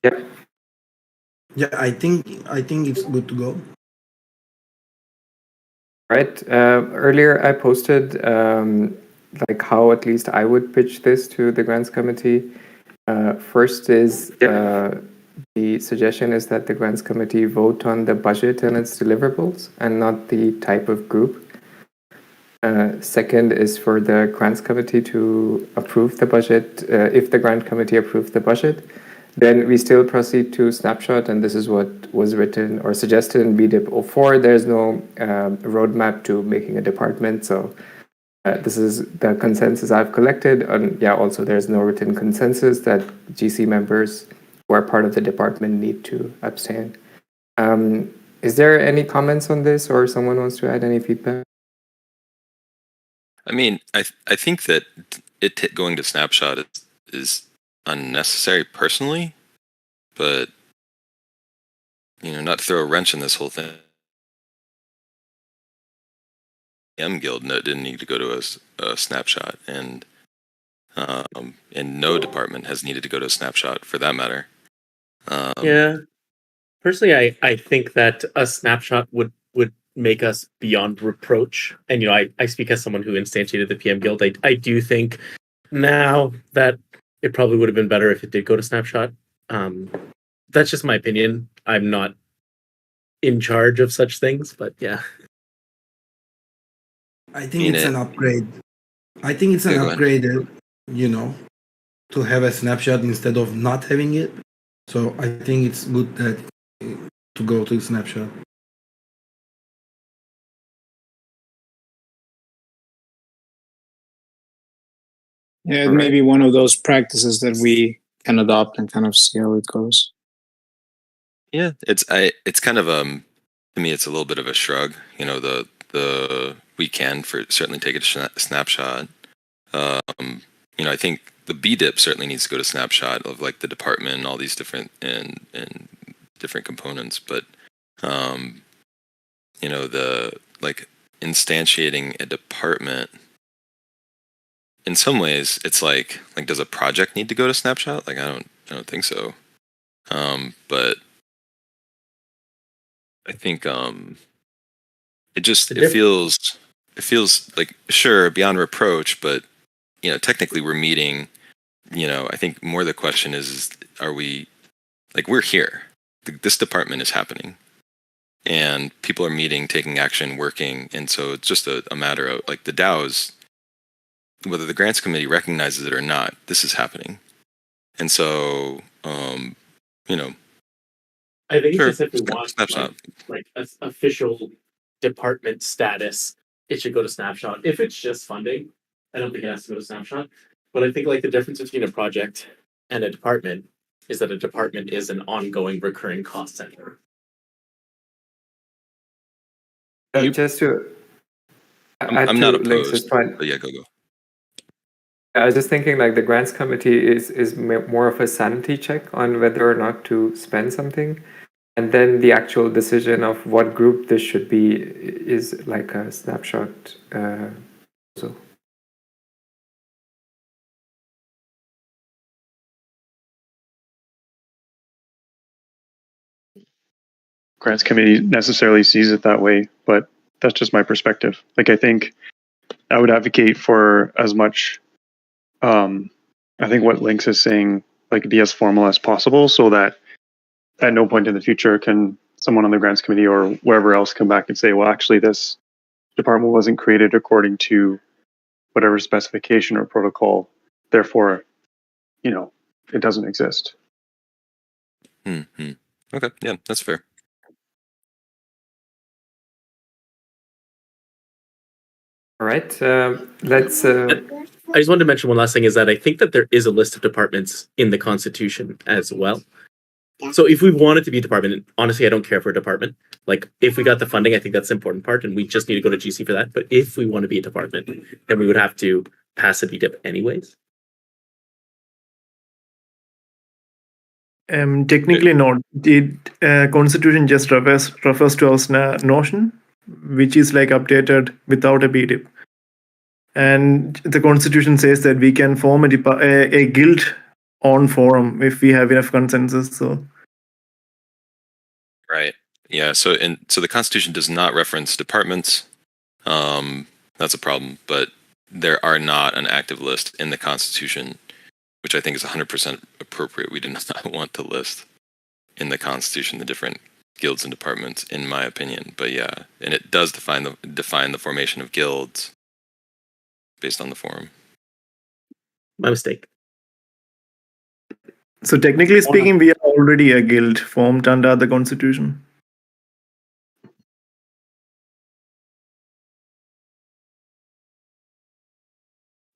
Yeah. Yeah, I think it's good to go. Right. Earlier, I posted like how at least I would pitch this to the grants committee. First is the suggestion is that the grants committee vote on the budget and its deliverables and not the type of group. Second is for the grants committee to approve the budget. If the grant committee approves the budget, then we still proceed to snapshot, and this is what was written or suggested in BDIP 04. There's no roadmap to making a department, so this is the consensus I've collected. And also there's no written consensus that GC members who are part of the department need to abstain. Is there any comments on this, or someone wants to add any feedback? I mean, I think that it going to snapshot is unnecessary personally, but not to throw a wrench in this whole thing. M Guild didn't need to go to a snapshot, and no department has needed to go to a snapshot for that matter. Yeah, personally, I think that a snapshot would make us beyond reproach. And I speak as someone who instantiated the PM Guild. I do think now that it probably would have been better if it did go to snapshot. That's just my opinion. I'm not in charge of such things, but yeah. I think it's an upgrade. I think it's an upgrade, to have a snapshot instead of not having it. So I think it's good to go to snapshot. Yeah, it may be one of those practices that we can adopt and kind of see how it goes. Yeah, it's kind of to me it's a little bit of a shrug. The we can certainly take a snapshot. I think the BDIP certainly needs to go to snapshot of like the department and all these different and different components, but the like instantiating a department. In some ways, it's like does a project need to go to snapshot? Like I don't think so. But I think it feels like sure beyond reproach, but technically we're meeting. I think more the question is are we we're here? This department is happening, and people are meeting, taking action, working, and so it's just a matter of the DAOs. Whether the grants committee recognizes it or not, this is happening. And so, I think it's just if we want official department status, it should go to snapshot. If it's just funding, I don't think it has to go to snapshot. But I think the difference between a project and a department is that a department is an ongoing recurring cost center. Just to I'm not opposed, but yeah, go. I was just thinking the grants committee is more of a sanity check on whether or not to spend something. And then the actual decision of what group this should be is like a snapshot. Grants committee necessarily sees it that way, but that's just my perspective. I think I would advocate for as much. I think what Lynx is saying, be as formal as possible, so that at no point in the future can someone on the grants committee or wherever else come back and say, well, actually, this department wasn't created according to whatever specification or protocol. Therefore, it doesn't exist. Mm-hmm. Okay, yeah, that's fair. All right, let's. I just wanted to mention one last thing is that I think that there is a list of departments in the Constitution as well. So if we wanted to be a department, honestly, I don't care for a department. If we got the funding, I think that's the important part, and we just need to go to GC for that. But if we want to be a department, then we would have to pass a BDIP anyways. Technically not. The Constitution just refers to our notion, which is updated without a BDIP. And the Constitution says that we can form a guild own forum if we have enough consensus. So Right. Yeah. So the Constitution does not reference departments. That's a problem. But there are not an active list in the Constitution, which I think is 100% appropriate. We do not want to list in the Constitution the different guilds and departments, in my opinion. But yeah, and it does define the formation of guilds based on the forum. My mistake. So technically speaking, we are already a guild formed under the Constitution.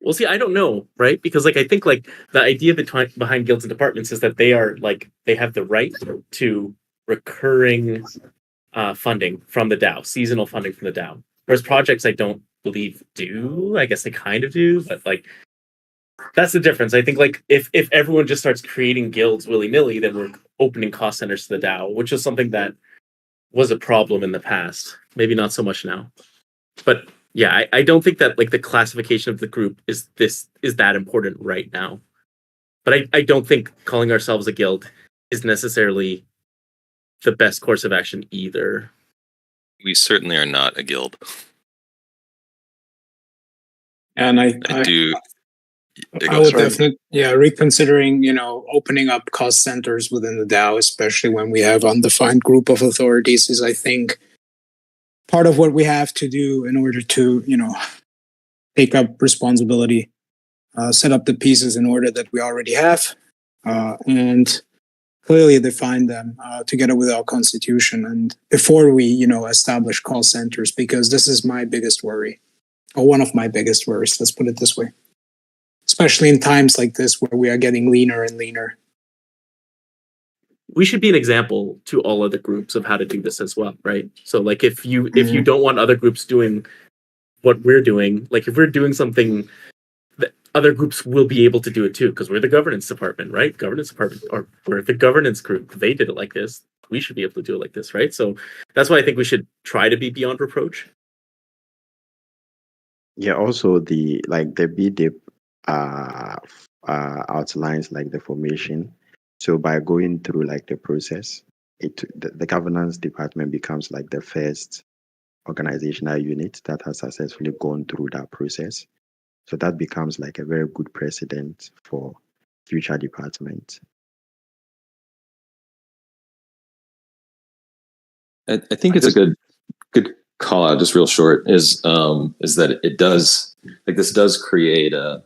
Well, see, I don't know, right? Because like I think like the idea behind guilds and departments is that they are like they have the right to recurring funding from the DAO, seasonal funding from the DAO. Whereas projects, I don't believe do. I guess they kind of do, but like that's the difference. I think like if everyone just starts creating guilds willy-nilly, then we're opening cost centers to the DAO, which is something that was a problem in the past. Maybe not so much now. But yeah, I don't think that like the classification of the group is that important right now. But I don't think calling ourselves a guild is necessarily the best course of action either. We certainly are not a guild. And I would definitely, reconsidering, opening up cost centers within the DAO, especially when we have undefined group of authorities, is I think part of what we have to do in order to, take up responsibility, set up the pieces in order that we already have, and clearly define them together with our constitution. And before we, establish call centers, because this is my biggest worry, or one of my biggest worries, let's put it this way. Especially in times like this where we are getting leaner and leaner. We should be an example to all other groups of how to do this as well, right? So like if you don't want other groups doing what we're doing, like if we're doing something, that other groups will be able to do it too, because we're the governance department, right? Governance department, or we're the governance group. They did it like this. We should be able to do it like this, right? So that's why I think we should try to be beyond reproach. Yeah, also the BDIP outlines like the formation. So by going through like the process, the governance department becomes like the first organizational unit that has successfully gone through that process. So that becomes like a very good precedent for future departments. I think it's a good call out, just real short, is that it does, like, this does create a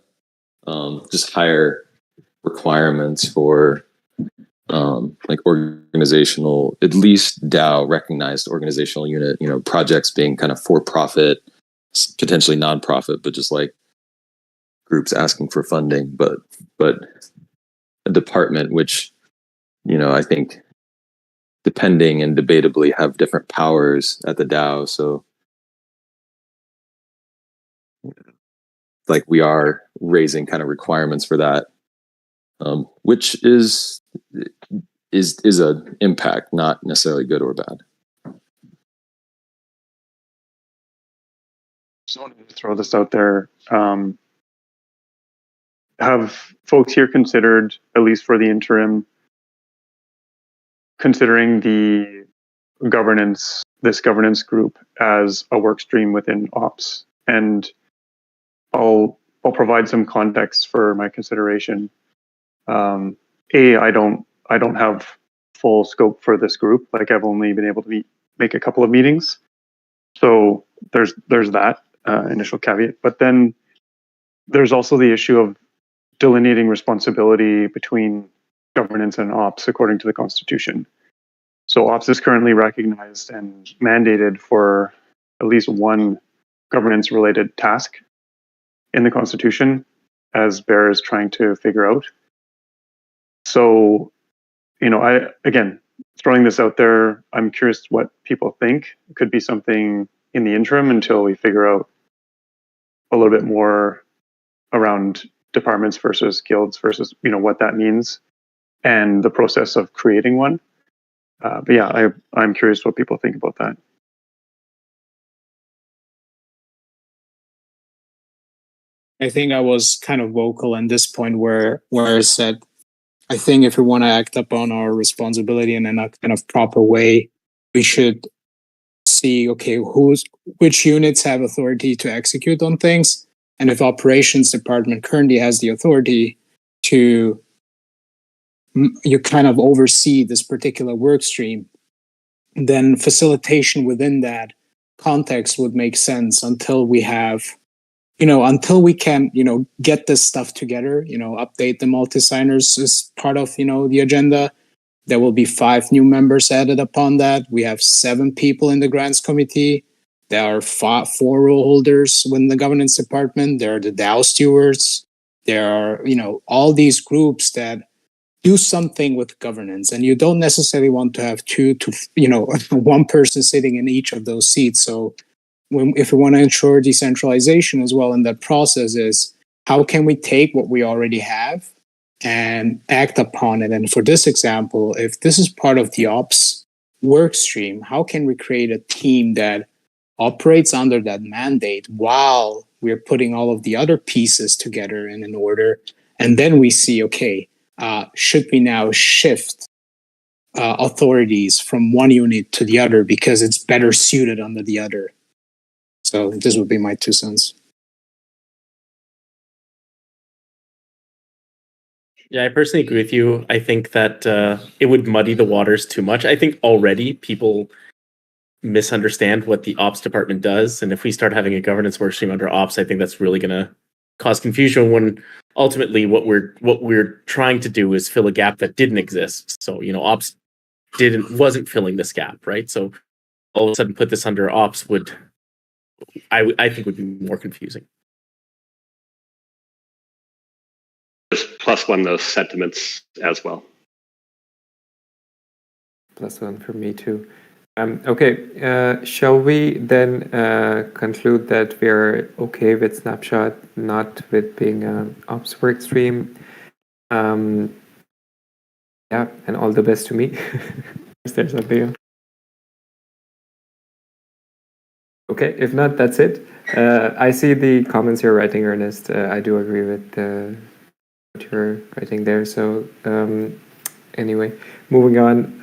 just higher requirements for like organizational, at least DAO recognized organizational unit, projects being kind of for profit, potentially non-profit, but just like groups asking for funding, but a department which, I think depending and debatably have different powers at the DAO. So like we are raising kind of requirements for that, which is an impact, not necessarily good or bad. Just wanted to throw this out there. Have folks here considered, at least for the interim, considering this governance group as a work stream within ops? And I'll provide some context for my consideration. I don't have full scope for this group. Like, I've only been able to make a couple of meetings, so there's that initial caveat. But then there's also the issue of delineating responsibility between governance and ops according to the Constitution. So ops is currently recognized and mandated for at least one governance-related task in the Constitution, as Bear is trying to figure out. So, again, throwing this out there, I'm curious what people think. It could be something in the interim until we figure out a little bit more around departments versus guilds versus, what that means and the process of creating one. But yeah, I'm curious what people think about that. I think I was kind of vocal at this point where I said I think if we want to act upon our responsibility in a kind of proper way, we should see, okay, which units have authority to execute on things, and if operations department currently has the authority to you kind of oversee this particular work stream, then facilitation within that context would make sense until we have, until we can, get this stuff together, update the multi-signers as part of, the agenda. There will be 5 new members added upon that. We have 7 people in the grants committee. There are 4 role holders within the governance department. There are the DAO stewards. There are, all these groups that do something with governance, and you don't necessarily want to have 2 to, 1 person sitting in each of those seats. So if we want to ensure decentralization as well in that process, is how can we take what we already have and act upon it? And for this example, if this is part of the ops work stream, how can we create a team that operates under that mandate while we're putting all of the other pieces together and in order? And then we see, okay, should we now shift authorities from one unit to the other because it's better suited under the other? So this would be my 2 cents. Yeah, I personally agree with you. I think that it would muddy the waters too much. I think already people misunderstand what the ops department does. And if we start having a governance workstream under ops, I think that's really going to cause confusion when ultimately what we're trying to do is fill a gap that didn't exist. So, ops wasn't filling this gap, right? So all of a sudden put this under ops would, I think would be more confusing. +1 those sentiments as well. +1 for me too. Okay, shall we then conclude that we're okay with Snapshot, not with being an ops work stream? Yeah, and all the best to me. Is there something else? Okay, if not, that's it. I see the comments you're writing, Ernest. I do agree with what you're writing there. So anyway, moving on.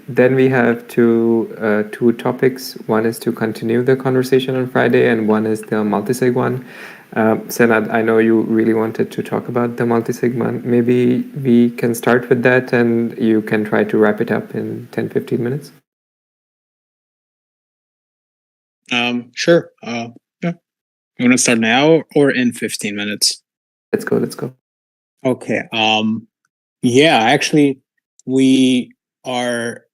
Then we have two topics. One is to continue the conversation on Friday, and one is the multisig one. Senad, I know you really wanted to talk about the multisig one. Maybe we can start with that, and you can try to wrap it up in 10-15 minutes. Sure. Yeah. You want to start now or in 15 minutes? Let's go. Okay. Yeah, actually, we are.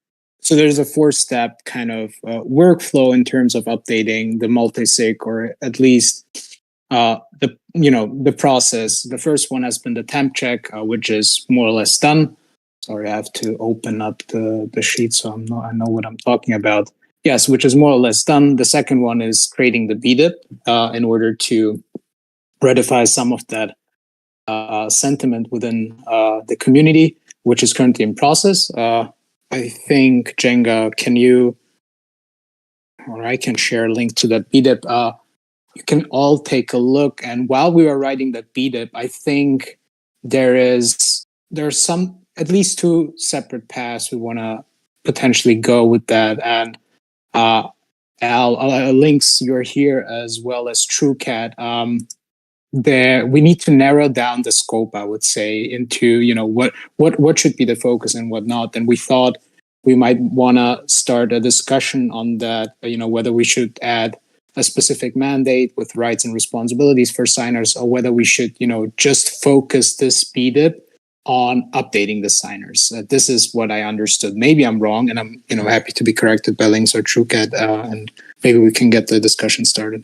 So there's a 4-step kind of workflow in terms of updating the multisig, or at least the process. The first one has been the temp check, which is more or less done. Sorry, I have to open up the sheet so I know what I'm talking about. Yes, which is more or less done. The second one is creating the BDIP in order to ratify some of that sentiment within the community, which is currently in process. I think, Jenga, can you, or I can share a link to that BDIP. You can all take a look. And while we are writing that BDIP, I think there are some, at least 2 separate paths we want to potentially go with that. And Al, links you're here as well as TrueCat. There, we need to narrow down the scope, I would say, into what should be the focus and what not. And we thought we might want to start a discussion on that. Whether we should add a specific mandate with rights and responsibilities for signers, or whether we should just focus this BDIP on updating the signers. This is what I understood. Maybe I'm wrong, and I'm happy to be corrected by links or TrueCat, and maybe we can get the discussion started.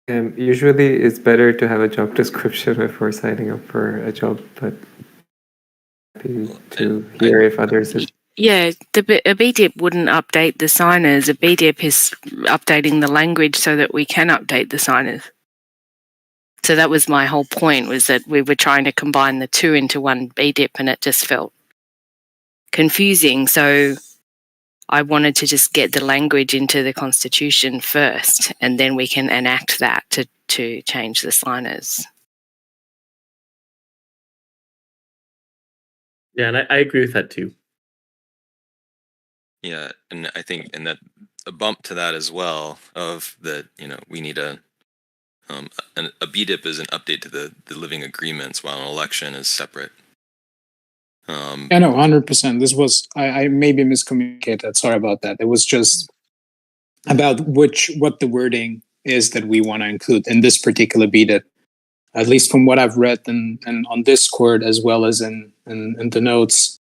Usually it's better to have a job description before signing up for a job, but happy to hear if others are... Yeah, a BDIP wouldn't update the signers. A BDIP is updating the language so that we can update the signers. So that was my whole point, was that we were trying to combine the 2 into one BDIP, and it just felt confusing. So I wanted to just get the language into the Constitution first, and then we can enact that to change the signers. Yeah, and I agree with that too. Yeah, and I think, and that a bump to that as well of that, we need a BDIP is an update to the living agreements, while an election is separate. Yeah, no, 100%. This was I maybe miscommunicated. Sorry about that. It was just about what the wording is that we want to include in this particular BDIP. At least from what I've read and on Discord as well as in the notes,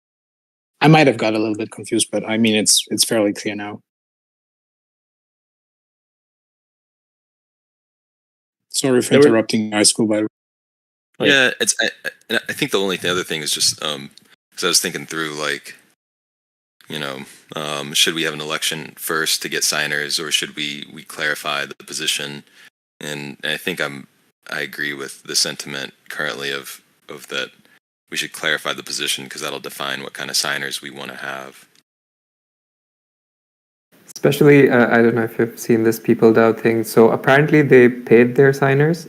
I might have got a little bit confused, but I mean it's fairly clear now. Sorry for interrupting high school, by the way. Yeah, I think the only other thing is just because I was thinking through, like, should we have an election first to get signers, or should we clarify the position? And I think I agree with the sentiment currently of that we should clarify the position, because that'll define what kind of signers we want to have. Especially, I don't know if you've seen this PeopleDAO thing. So apparently they paid their signers,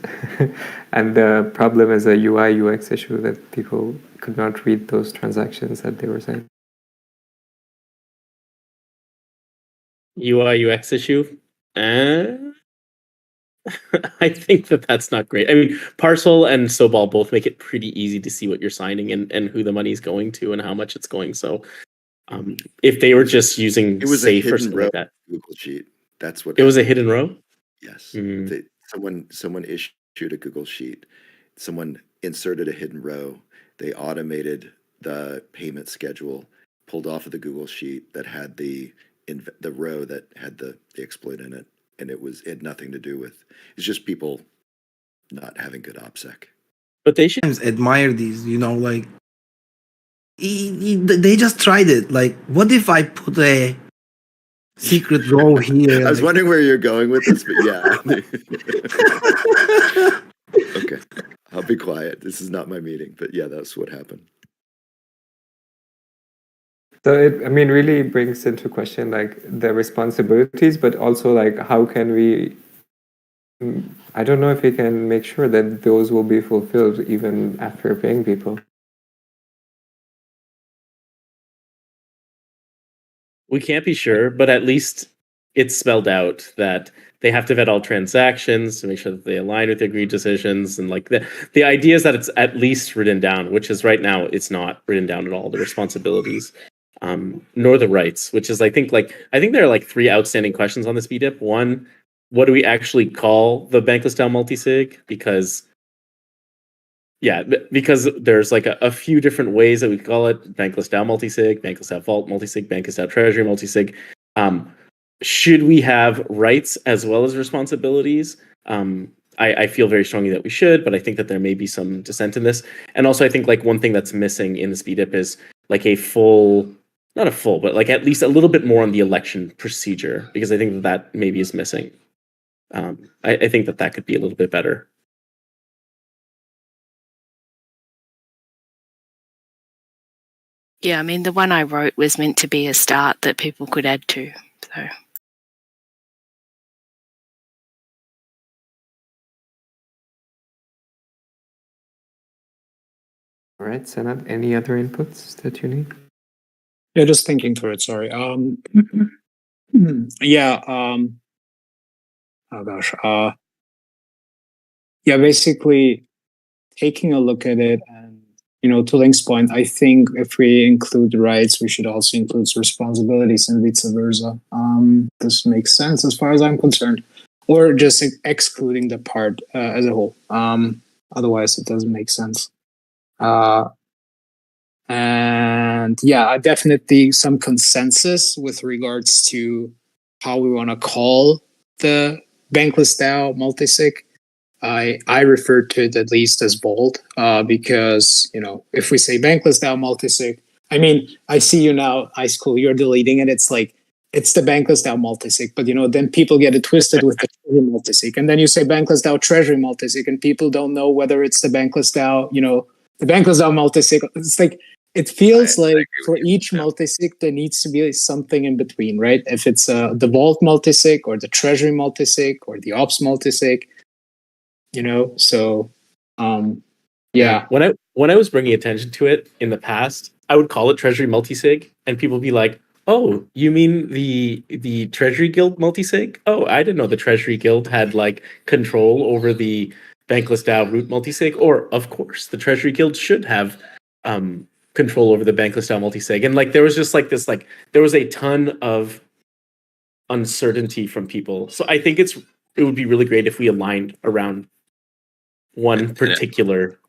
and the problem is a UI UX issue that people could not read those transactions that they were signing. UI UX issue? I think that's not great. I mean, Parcel and Sobal both make it pretty easy to see what you're signing and who the money is going to and how much it's going. So if they were just using Safe or something like that. Google Sheet. That's what it was, a hidden row? Yes. Someone issued a Google Sheet. Someone inserted a hidden row. They automated the payment schedule, pulled off of the Google Sheet that had the row that had the exploit in it. And it had nothing to do with, it's just people not having good OPSEC. But they should admire these, like, they just tried it. Like, what if I put a secret row here? I was wondering where you're going with this, but yeah. Okay, I'll be quiet. This is not my meeting, but yeah, that's what happened. So it, really brings into question, like, the responsibilities, but also, like, how can we, I don't know if we can make sure that those will be fulfilled even after paying people. We can't be sure, but at least it's spelled out that they have to vet all transactions to make sure that they align with the agreed decisions. And like the idea is that it's at least written down, which is right now it's not written down at all, the responsibilities. Nor the rights, which is I think there are like 3 outstanding questions on this BDIP. One, what do we actually call the BanklessDAO multisig? Because there's like a few different ways that we call it: BanklessDAO multisig, BanklessDAO Vault multisig, BanklessDAO Treasury multisig. Should we have rights as well as responsibilities? I feel very strongly that we should, but I think that there may be some dissent in this. And also, I think like one thing that's missing in this BDIP is like not a full, but like at least a little bit more on the election procedure, because I think that maybe is missing. I think that could be a little bit better. Yeah, the one I wrote was meant to be a start that people could add to. So. All right, Senat, any other inputs that you need? Yeah, just thinking through it. Sorry. Yeah. Oh gosh. Yeah. Basically, taking a look at it, and to Link's point, I think if we include rights, we should also include responsibilities and vice versa. This makes sense as far as I'm concerned, or just excluding the part as a whole. Otherwise, it doesn't make sense. And yeah, definitely some consensus with regards to how we want to call the BanklessDAO multisig. I refer to it at least as Vault, because if we say BanklessDAO multisig, I see you now, iSchool, you're deleting it. It's like it's the BanklessDAO multisig, but then people get it twisted with the Treasury multisig, and then you say BanklessDAO Treasury multisig, and people don't know whether it's the BanklessDAO, the BanklessDAO multisig. It's like it feels like for each multisig there needs to be something in between, right? If it's the Vault multisig or the Treasury multisig or the Ops multisig, so yeah. When I was bringing attention to it in the past, I would call it Treasury multisig, and people would be like, "Oh, you mean the Treasury Guild multisig? Oh, I didn't know the Treasury Guild had like control over the BanklessDAO root multisig." Or, of course, the Treasury Guild should have control over the BanklessDAO multisig. And like there was just like this there was a ton of uncertainty from people. So I think it would be really great if we aligned around one particular.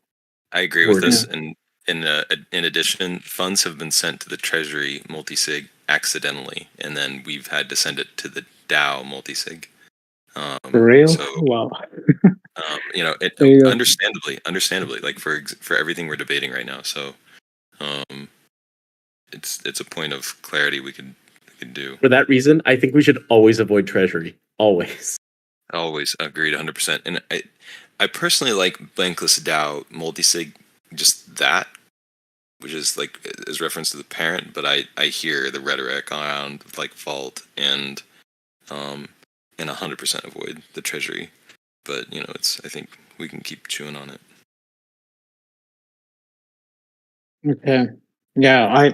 I agree with this, and in addition, funds have been sent to the Treasury multisig accidentally, and then we've had to send it to the DAO multisig. For real? So, wow. Understandably, like for everything we're debating right now. So, it's a point of clarity we could do. For that reason, I think we should always avoid Treasury. Always. Always agreed, 100%. And I personally like BanklessDAO multisig, just that, which is like is reference to the parent. But I hear the rhetoric around like vault and 100% avoid the Treasury. But I think we can keep chewing on it. Okay. Yeah,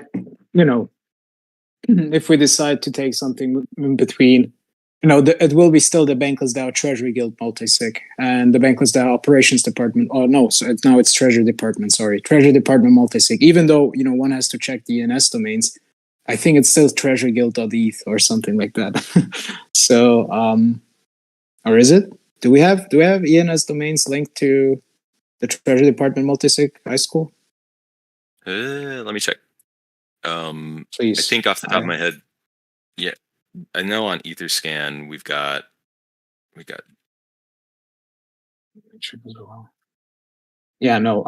if we decide to take something in between, it will be still the BanklessDAO Treasury Guild multisig and the BanklessDAO Operations Department. Oh no, so now it's Treasury Department. Sorry, Treasury Department multisig. Even though one has to check the ENS domains, I think it's still Treasury Guild.eth or something like that. So, or is it? Do we have ENS domains linked to the Treasury Department multisig high school? Let me check. Please. I think off the top of my head, yeah, I know on Etherscan we got. Yeah, no.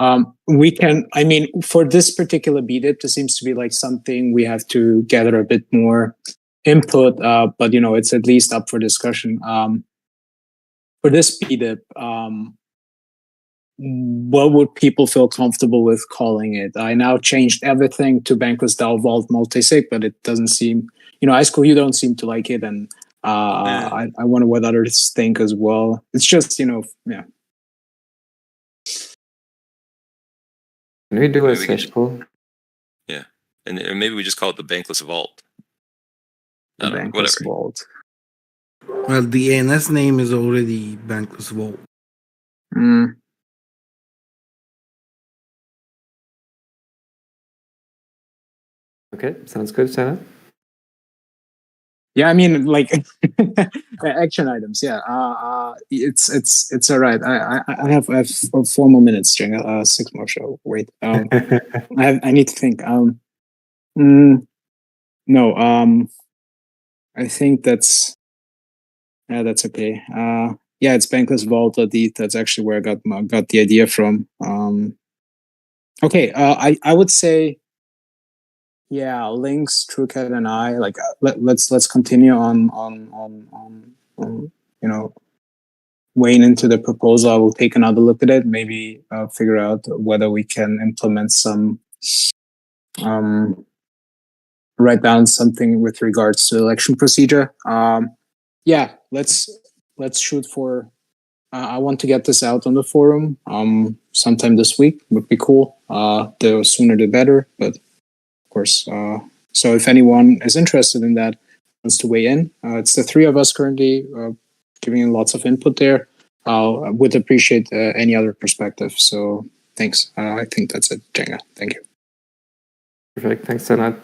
We can. I mean, for this particular BDIP, this seems to be like something we have to gather a bit more input. But it's at least up for discussion. For this BDIP, what would people feel comfortable with calling it? I now changed everything to BanklessDAO Vault multisig, but it doesn't seem, iSchool, you don't seem to like it, and I wonder what others think as well. It's just, yeah. Can we do a search poll? Yeah, and maybe we just call it the Bankless Vault. The Bankless Vault. Well, the ANS name is already Bankless Vault. Okay, sounds good, Sana. Yeah, I mean, like action items. Yeah, it's all right. I have 4 more minutes, Jenga. 6 more. So wait. I need to think. No. I think that's okay. Yeah, it's Bankless Vault. That's actually where I got the idea from. Okay. I would say. Yeah, Lynx, TrueCat, and I like. Let's continue on weighing into the proposal. I will take another look at it. Maybe figure out whether we can implement some, write down something with regards to election procedure. Yeah, let's shoot for. I want to get this out on the forum. Sometime this week would be cool. The sooner the better, but. Course. So if anyone is interested in that, wants to weigh in, it's the 3 of us currently giving in lots of input there. I would appreciate any other perspective. So thanks. I think that's it, Jenga. Thank you. Perfect. Thanks, Sanat.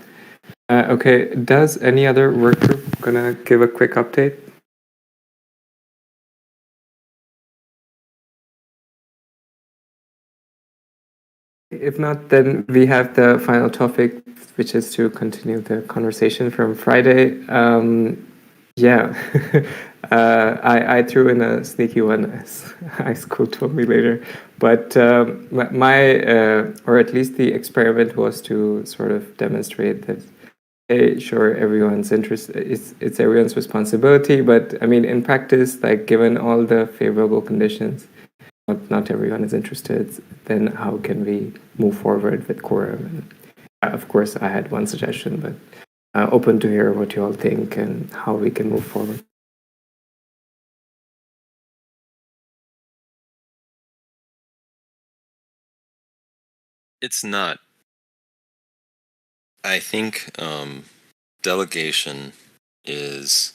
Okay, does any other work group gonna give a quick update? If not, then we have the final topic, which is to continue the conversation from Friday. Yeah, I threw in a sneaky one, as iSchool told me later. But or at least the experiment was to sort of demonstrate that, hey, sure, everyone's interest, it's everyone's responsibility. But I mean, in practice, like given all the favorable conditions, not everyone is interested, then how can we move forward with quorum? And of course, I had one suggestion, but open to hear what you all think and how we can move forward. It's not I think delegation is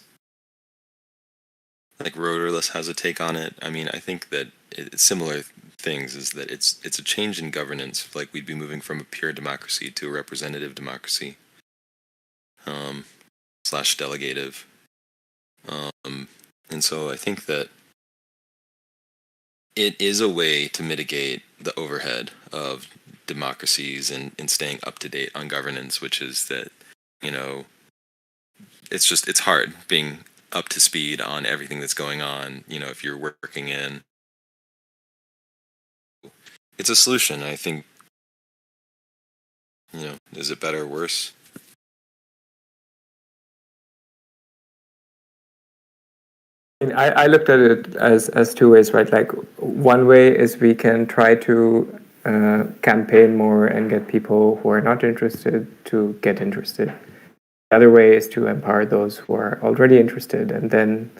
like Rotorless has a take on it. I mean, I think that it's similar things is that it's a change in governance. Like we'd be moving from a pure democracy to a representative democracy, slash delegative. And so I think that it is a way to mitigate the overhead of democracies and staying up to date on governance, which is that, you know, it's hard being up to speed on everything that's going on, you know, if you're working in. It's a solution. I think, you know, is it better or worse? I looked at it as two ways, right? Like one way is we can try to campaign more and get people who are not interested to get interested. The other way is to empower those who are already interested. And then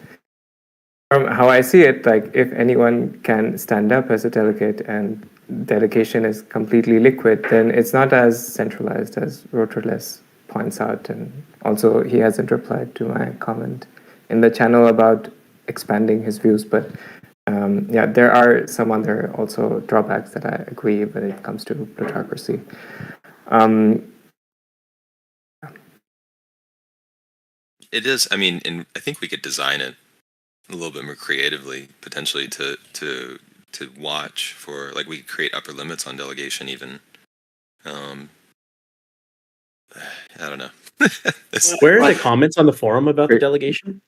from how I see it, like if anyone can stand up as a delegate and delegation is completely liquid, then it's not as centralized as Rotorless points out. And also he hasn't replied to my comment in the channel about expanding his views, but yeah, there are some other also drawbacks that I agree when it comes to plutocracy. It is. I mean, and I think we could design it a little bit more creatively, potentially to watch for, like, we could create upper limits on delegation even. I don't know. Where are the comments on the forum about the delegation?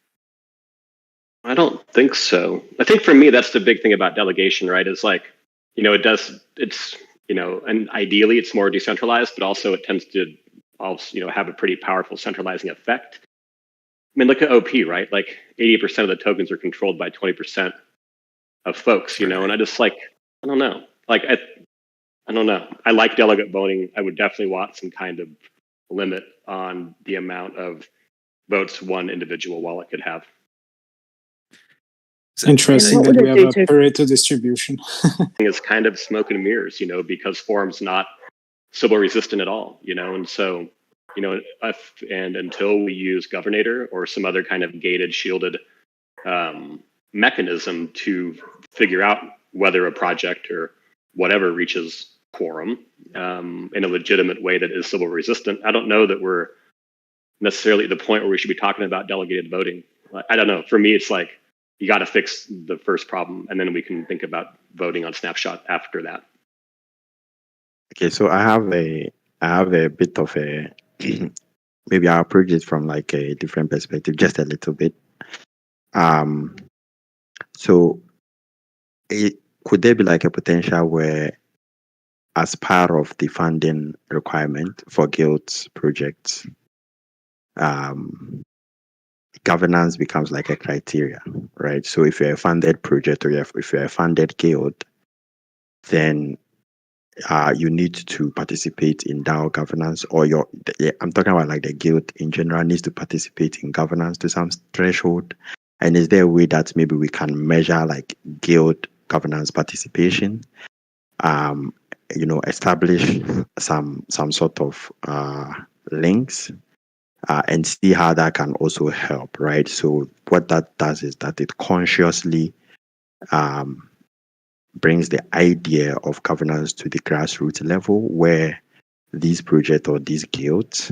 I don't think so. I think for me, that's the big thing about delegation, right? Is like, you know, it's, you know, and ideally it's more decentralized, but also it tends to also, you know, have a pretty powerful centralizing effect. I mean, look at OP, right? Like 80% of the tokens are controlled by 20% of folks, you know, and I just like, I don't know. Like, I don't know. I like delegate voting. I would definitely want some kind of limit on the amount of votes one individual wallet could have. Interesting that we have a Pareto distribution. It's kind of smoke and mirrors, you know, because forum's not Sybil resistant at all, you know, and so, you know, and until we use Governator or some other kind of gated, shielded mechanism to figure out whether a project or whatever reaches quorum in a legitimate way that is Sybil resistant, I don't know that we're necessarily at the point where we should be talking about delegated voting. I don't know. For me, it's like, you got to fix the first problem, and then we can think about voting on Snapshot after that. Okay, so I have a bit of a maybe I'll approach it from like a different perspective, just a little bit. So could there be like a potential where, as part of the funding requirement for guilds projects, governance becomes like a criteria, right? So if you're a funded project or if you're a funded guild, then you need to participate in DAO governance, or I'm talking about like the guild in general needs to participate in governance to some threshold. And is there a way that maybe we can measure like guild governance participation? You know, establish some sort of links and see how that can also help, right? So what that does is that it consciously brings the idea of governance to the grassroots level, where these projects or these guilds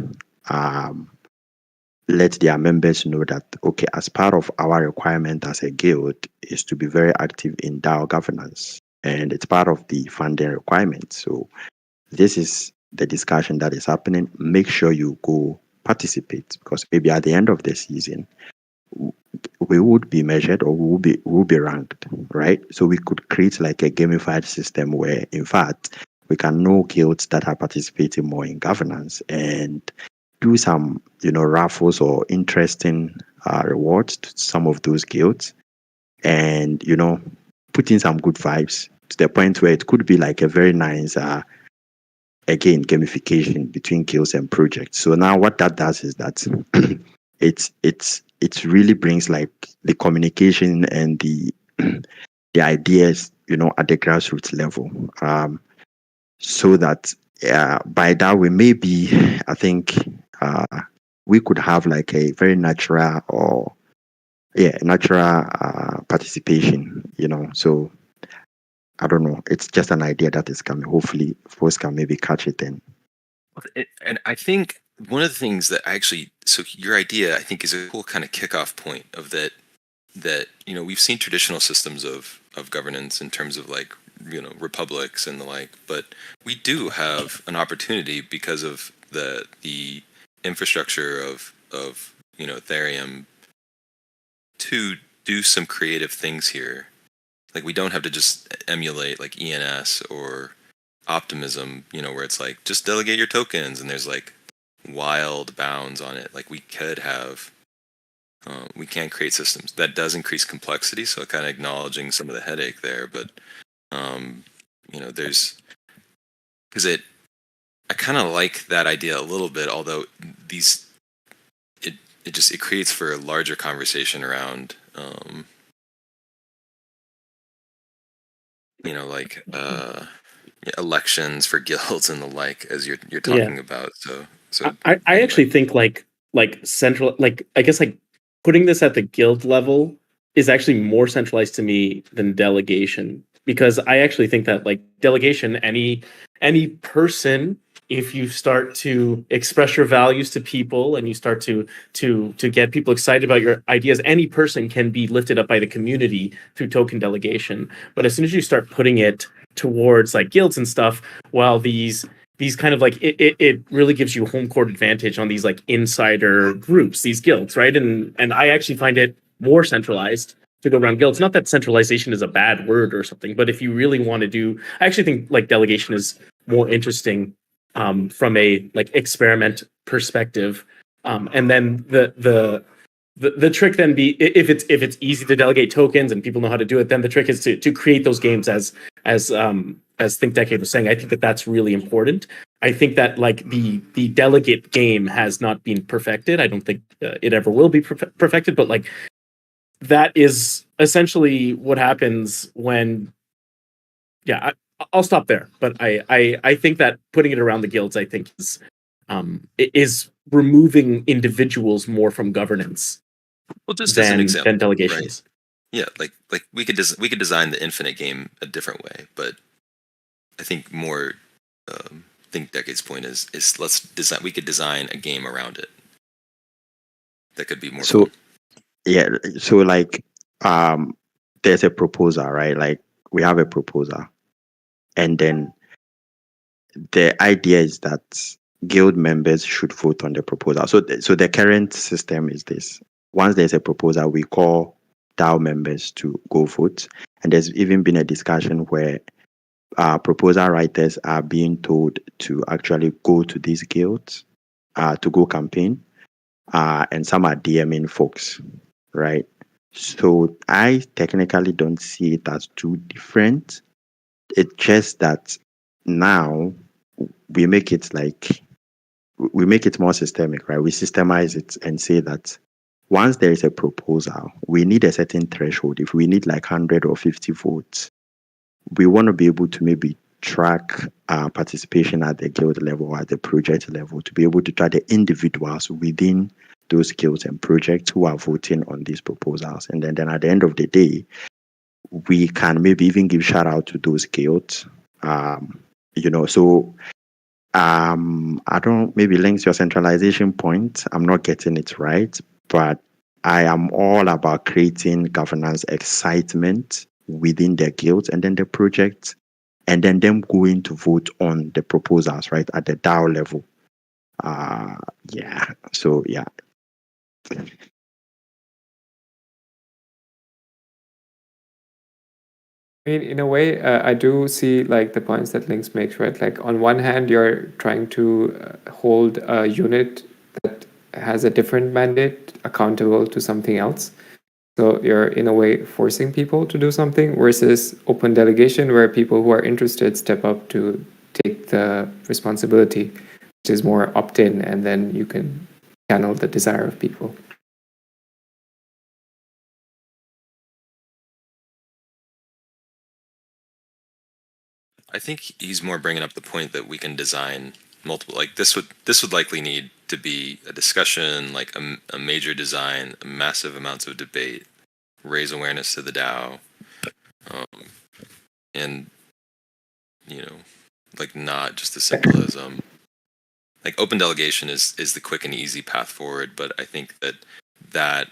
let their members know that, okay, as part of our requirement as a guild is to be very active in DAO governance, and it's part of the funding requirement. So this is the discussion that is happening. Make sure you go participate, because maybe at the end of the season we would be measured, or we will be ranked, right? So we could create like a gamified system where, in fact, we can know guilds that are participating more in governance and do some, you know, raffles or interesting rewards to some of those guilds, and, you know, put in some good vibes to the point where it could be like a very nice again, gamification between guilds and projects. So now what that does is that it really brings like the communication and the ideas, you know, at the grassroots level, so that by that way, maybe I think we could have like a very natural participation, So I don't know. It's just an idea that is coming. Hopefully, folks can maybe catch it then. And I think one of the things that so your idea, I think, is a cool kind of kickoff point of that we've seen traditional systems of governance in terms of like, republics and the like, but we do have an opportunity because of the infrastructure of Ethereum to do some creative things here. Like, we don't have to just emulate like ENS or Optimism, where it's like, just delegate your tokens and there's like wild bounds on it. Like, we could have, we can create systems that does increase complexity. So kind of acknowledging some of the headache there, but I kind of like that idea a little bit, although it creates for a larger conversation around, elections for guilds and the like, as you're talking about. So I actually think like central, like, I guess, like, putting this at the guild level is actually more centralized to me than delegation, because I actually think that, like, delegation, any person, if you start to express your values to people and you start to get people excited about your ideas, any person can be lifted up by the community through token delegation. But as soon as you start putting it towards like guilds and stuff, well, these kind of like, it really gives you home court advantage on these like insider groups, these guilds, right? And I actually find it more centralized to go around guilds. Not that centralization is a bad word or something, but if you really want to do, I actually think like delegation is more interesting from a like experiment perspective. And then the trick then be, if it's easy to delegate tokens and people know how to do it, then the trick is to create those games as Think Decade was saying. I think that's really important. I think that like the delegate game has not been perfected. I don't think it ever will be perfected, but like, that is essentially what happens when, I'll stop there. But I think that putting it around the guilds, I think, is removing individuals more from governance. Well, just as an example, than delegations. Right? Yeah, like we could design the infinite game a different way, but I think more Think Decade's point is we could design a game around it that could be more fun. Yeah, so like there's a proposal, right? Like, we have a proposal, and then the idea is that guild members should vote on the proposal. So the current system is this: once there's a proposal, we call DAO members to go vote, and there's even been a discussion where proposal writers are being told to actually go to these guilds to go campaign, and some are DMing folks, right? So I technically don't see it as too different. It's just that now we make it more systemic, right? We systemize it and say that once there is a proposal, we need a certain threshold. If we need like 100 or 50 votes, we want to be able to maybe track participation at the guild level or at the project level, to be able to track the individuals within those guilds and projects who are voting on these proposals. And then at the end of the day, we can maybe even give shout out to those guilds. So I don't, maybe links your centralization point. I'm not getting it right, but I am all about creating governance excitement within the guilds and then the project, and then them going to vote on the proposals, right, at the DAO level. So yeah. I mean, in a way, I do see like the points that Links makes, right? Like, on one hand, you're trying to hold a unit that has a different mandate accountable to something else. So you're in a way forcing people to do something, versus open delegation, where people who are interested step up to take the responsibility, which is more opt-in, and then you can channel the desire of people. I think he's more bringing up the point that we can design multiple. Like this would likely need to be a discussion, like a major design, massive amounts of debate, raise awareness to the DAO, and like not just as simple as like open delegation is the quick and easy path forward. But I think that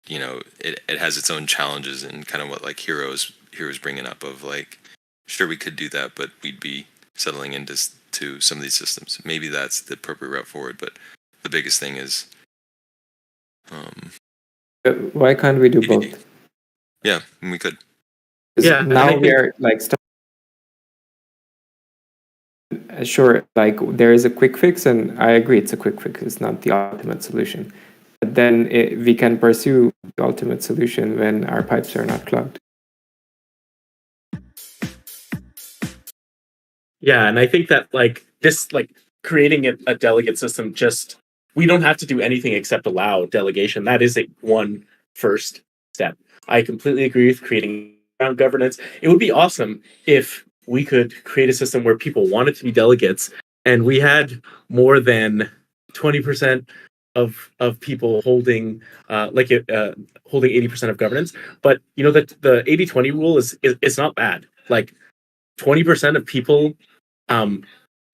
it has its own challenges and kind of what like Hero's bringing up of like, sure, we could do that, but we'd be settling into some of these systems. Maybe that's the appropriate route forward, but the biggest thing is why can't we do both? Yeah, we could. Yeah, now we are like sure, like there is a quick fix, and I agree it's a quick fix. It's not the ultimate solution. But then we can pursue the ultimate solution when our pipes are not clogged. Yeah, and I think that like this, like creating a delegate system, we don't have to do anything except allow delegation. That is one first step. I completely agree with creating ground governance. It would be awesome if we could create a system where people wanted to be delegates, and we had more than 20% of people holding holding 80% of governance. But that the 80-20 rule is not bad. Like 20% of people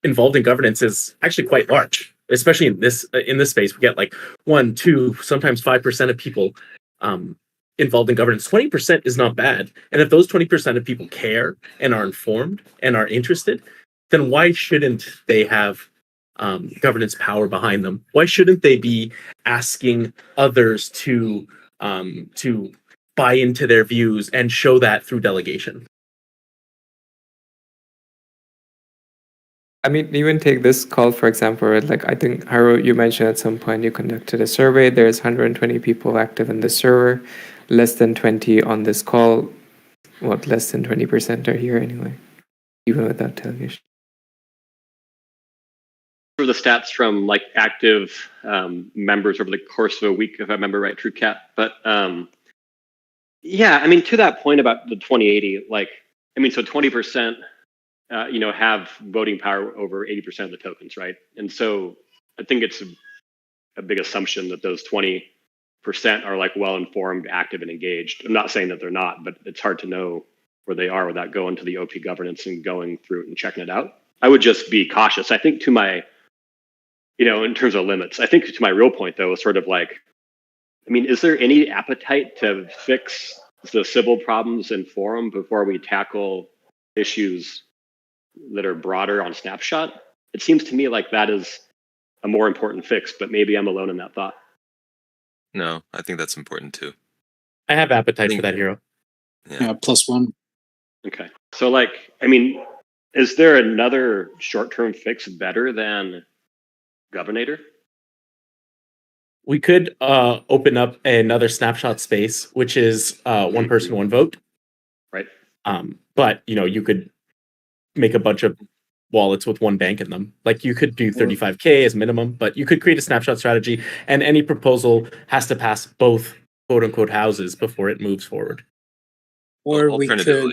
involved in governance is actually quite large, especially in this space. We get like 1, 2, sometimes 5% of people involved in governance. 20% is not bad. And if those 20% of people care and are informed and are interested, then why shouldn't they have governance power behind them? Why shouldn't they be asking others to buy into their views and show that through delegation? I mean, even take this call, for example, right? Like I think, Haru, you mentioned at some point you conducted a survey. There's 120 people active in the server, less than 20 on this call. What, less than 20% are here anyway, even without delegation. For the stats from like active members over the course of a week, if I remember right, TrueCat. But yeah, I mean, to that point about the 2080, like, I mean, so 20%, have voting power over 80% of the tokens, right? And so I think it's a big assumption that those 20% are like well-informed, active, and engaged. I'm not saying that they're not, but it's hard to know where they are without going to the OP governance and going through it and checking it out. I would just be cautious. I think to my, in terms of limits, I think to my real point though, is sort of like, I mean, is there any appetite to fix the civil problems in Forum before we tackle issues that are broader on Snapshot? It seems to me like that is a more important fix, but maybe I'm alone in that thought. No, I think that's important too. I have appetite for that, Hero. Yeah, +1. Okay. So like, I mean, is there another short-term fix better than Governator? We could open up another Snapshot space, which is one person, one vote. Right. But you could make a bunch of wallets with one bank in them. Like you could do 35K as minimum, but you could create a Snapshot strategy, and any proposal has to pass both quote unquote houses before it moves forward. Or alternatively,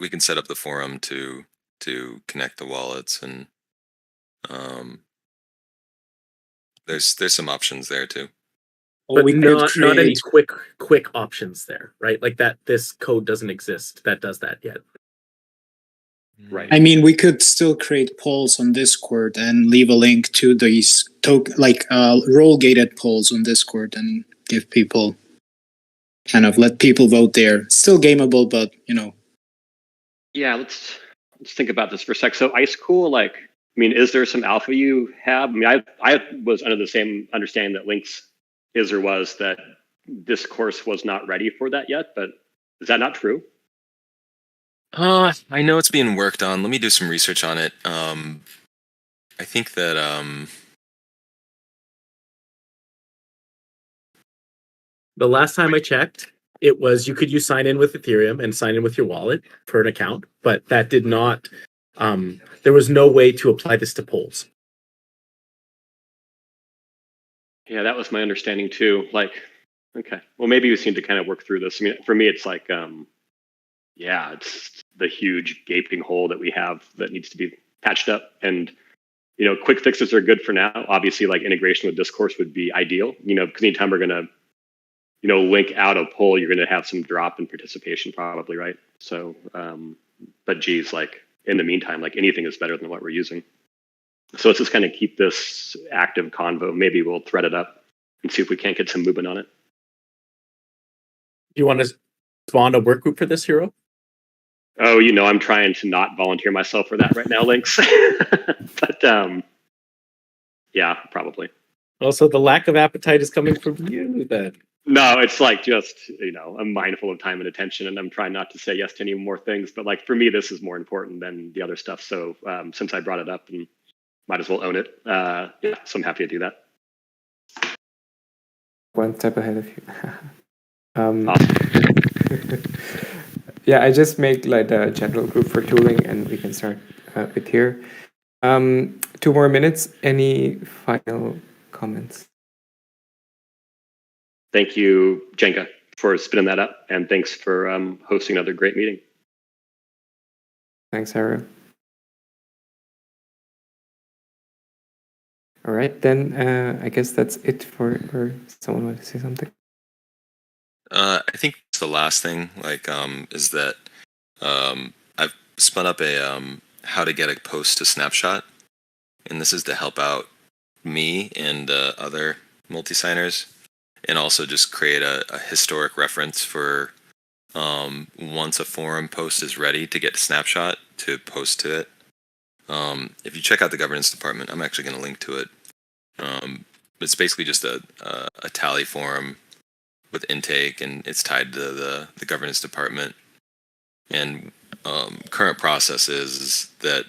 we can set up the forum to connect the wallets, and there's some options there too. But not any quick options there, right? Like that this code doesn't exist that does that yet. Right. I mean, we could still create polls on Discord and leave a link to these role-gated polls on Discord and give people let people vote there. Still gameable, but Yeah, let's think about this for a sec. So Ice Cool, like, I mean, is there some alpha you have? I mean, I was under the same understanding that Link's was that Discourse was not ready for that yet, but is that not true? I know it's being worked on. Let me do some research on it. I think that the last time I checked, it was you could use sign in with Ethereum and sign in with your wallet for an account, but that did not. There was no way to apply this to polls. Yeah, that was my understanding too. Like, okay, well, maybe we seem to kind of work through this. I mean, for me, it's like, yeah, it's the huge gaping hole that we have that needs to be patched up. And quick fixes are good for now. Obviously, like integration with Discourse would be ideal. Because anytime we're gonna link out a poll, you're gonna have some drop in participation, probably, right? So, but geez, like in the meantime, like anything is better than what we're using. So let's just kind of keep this active convo. Maybe we'll thread it up and see if we can't get some movement on it. You want to spawn a work group for this, Hero? Oh, I'm trying to not volunteer myself for that right now, Lynx. But yeah, probably. Also, the lack of appetite is coming from you then. No, it's like just, I'm mindful of time and attention, and I'm trying not to say yes to any more things. But like for me, this is more important than the other stuff. So since I brought it up, and might as well own it. Yeah, so I'm happy to do that. One step ahead of you. Awesome. Yeah, I just make like a general group for tooling, and we can start with here. 2 more minutes. Any final comments? Thank you, Jenka, for spinning that up, and thanks for hosting another great meeting. Thanks, Haru. All right, then I guess that's it for. Or someone want to say something? I think the last thing, is that I've spun up a how to get a post to snapshot, and this is to help out me and other multi-signers, and also just create a historic reference for once a forum post is ready to get a snapshot to post to it. If you check out the governance department, I'm actually going to link to it. It's basically just a tally form with intake, and it's tied to the governance department. And current process is that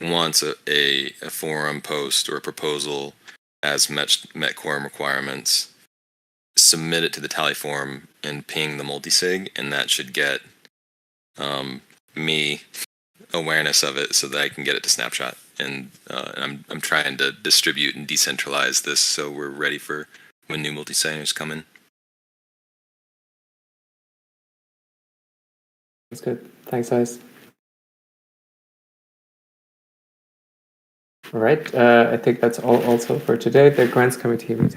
once a forum post or a proposal has met quorum requirements, submit it to the tally form and ping the multisig, and that should get me awareness of it so that I can get it to snapshot. And I'm trying to distribute and decentralize this so we're ready for when new multi-signers come in. That's good. Thanks, guys. All right. I think that's all also for today. The grants committee meeting